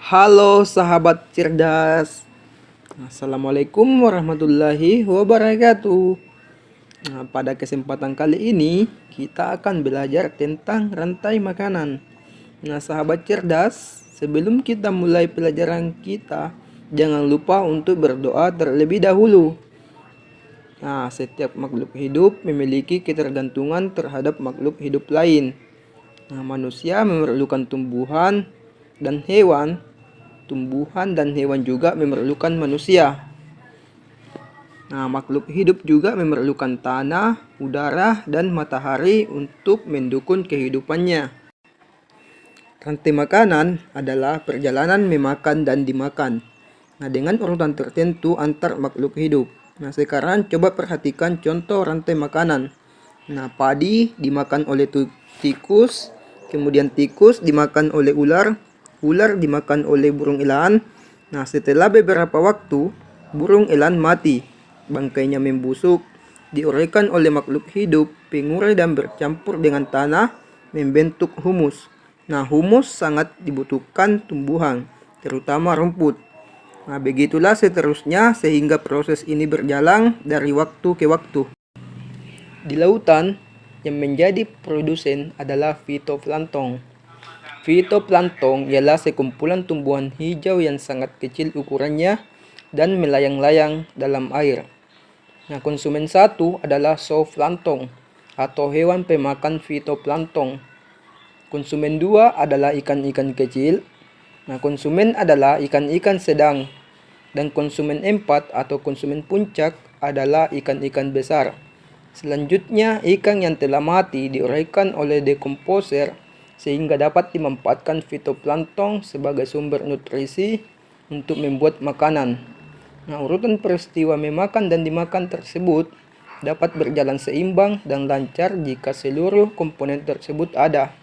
Halo sahabat cerdas. Assalamualaikum warahmatullahi wabarakatuh. Pada kesempatan kali ini kita akan belajar tentang rantai makanan. Sahabat cerdas, sebelum kita mulai pelajaran kita, jangan lupa untuk berdoa terlebih dahulu. Setiap makhluk hidup memiliki ketergantungan terhadap makhluk hidup lain. Manusia memerlukan tumbuhan dan hewan. Tumbuhan dan hewan juga memerlukan manusia. Makhluk hidup juga memerlukan tanah, udara, dan matahari untuk mendukung kehidupannya. Rantai makanan adalah perjalanan memakan dan dimakan. Dengan urutan tertentu antar makhluk hidup. Sekarang coba perhatikan contoh rantai makanan. Padi dimakan oleh tikus, kemudian tikus dimakan oleh ular, ular dimakan oleh burung elan. Setelah beberapa waktu, burung elan mati. Bangkainya membusuk, diuraikan oleh makhluk hidup, pengurai dan bercampur dengan tanah, membentuk humus. Humus sangat dibutuhkan tumbuhan, terutama rumput. Begitulah seterusnya sehingga proses ini berjalan dari waktu ke waktu. Di lautan, yang menjadi produsen adalah fitoplankton. Fitoplankton ialah sekumpulan tumbuhan hijau yang sangat kecil ukurannya dan melayang-layang dalam air. Konsumen satu adalah zooplankton atau hewan pemakan fitoplankton. Konsumen dua adalah ikan-ikan kecil. Konsumen adalah ikan-ikan sedang. Dan konsumen empat atau konsumen puncak adalah ikan-ikan besar. Selanjutnya, ikan yang telah mati diuraikan oleh dekomposer sehingga dapat dimanfaatkan fitoplankton sebagai sumber nutrisi untuk membuat makanan. Urutan peristiwa memakan dan dimakan tersebut dapat berjalan seimbang dan lancar jika seluruh komponen tersebut ada.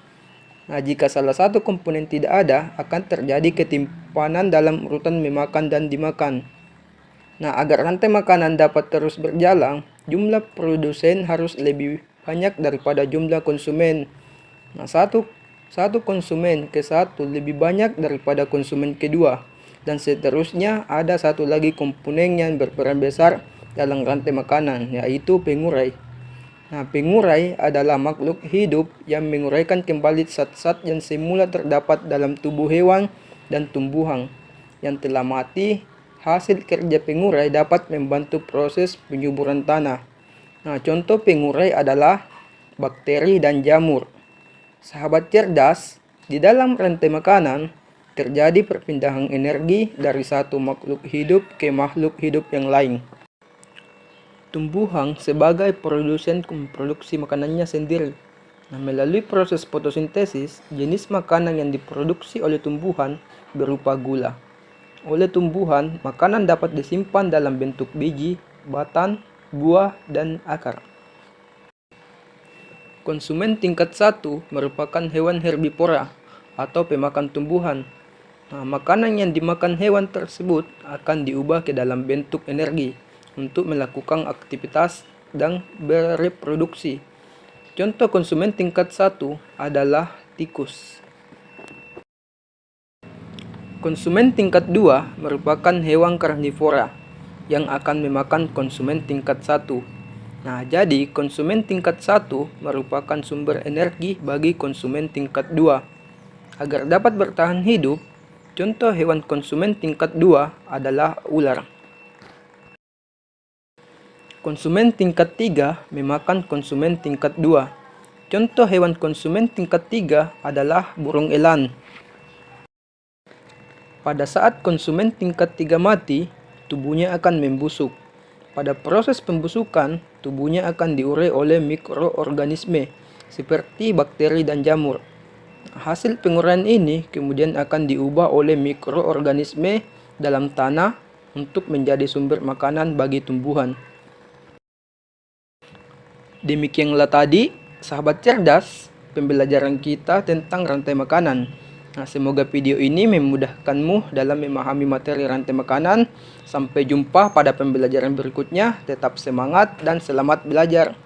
Jika salah satu komponen tidak ada, akan terjadi ketimpanan dalam urutan memakan dan dimakan. Agar rantai makanan dapat terus berjalan, jumlah produsen harus lebih banyak daripada jumlah konsumen. Satu konsumen ke satu lebih banyak daripada konsumen kedua. Dan seterusnya ada satu lagi komponen yang berperan besar dalam rantai makanan, yaitu pengurai. Pengurai adalah makhluk hidup yang menguraikan kembali zat-zat yang semula terdapat dalam tubuh hewan dan tumbuhan yang telah mati. Hasil kerja pengurai dapat membantu proses penyuburan tanah. Contoh pengurai adalah bakteri dan jamur. Sahabat cerdas, di dalam rantai makanan terjadi perpindahan energi dari satu makhluk hidup ke makhluk hidup yang lain. Tumbuhan sebagai produsen memproduksi makanannya sendiri. Melalui proses fotosintesis, jenis makanan yang diproduksi oleh tumbuhan berupa gula. Oleh tumbuhan, makanan dapat disimpan dalam bentuk biji, batang, buah, dan akar. Konsumen tingkat 1 merupakan hewan herbivora atau pemakan tumbuhan. Makanan yang dimakan hewan tersebut akan diubah ke dalam bentuk energi untuk melakukan aktivitas dan bereproduksi. Contoh konsumen tingkat 1 adalah tikus. Konsumen tingkat 2 merupakan hewan karnivora yang akan memakan konsumen tingkat 1. Jadi konsumen tingkat 1 merupakan sumber energi bagi konsumen tingkat 2. Agar dapat bertahan hidup, contoh hewan konsumen tingkat 2 adalah ular. Konsumen tingkat 3 memakan konsumen tingkat 2. Contoh hewan konsumen tingkat 3 adalah burung elan. Pada saat konsumen tingkat 3 mati, tubuhnya akan membusuk. Pada proses pembusukan, tubuhnya akan diurai oleh mikroorganisme seperti bakteri dan jamur. Hasil penguraian ini kemudian akan diubah oleh mikroorganisme dalam tanah untuk menjadi sumber makanan bagi tumbuhan. Demikianlah tadi, sahabat cerdas, pembelajaran kita tentang rantai makanan. Semoga video ini memudahkanmu dalam memahami materi rantai makanan. Sampai jumpa pada pembelajaran berikutnya. Tetap semangat dan selamat belajar.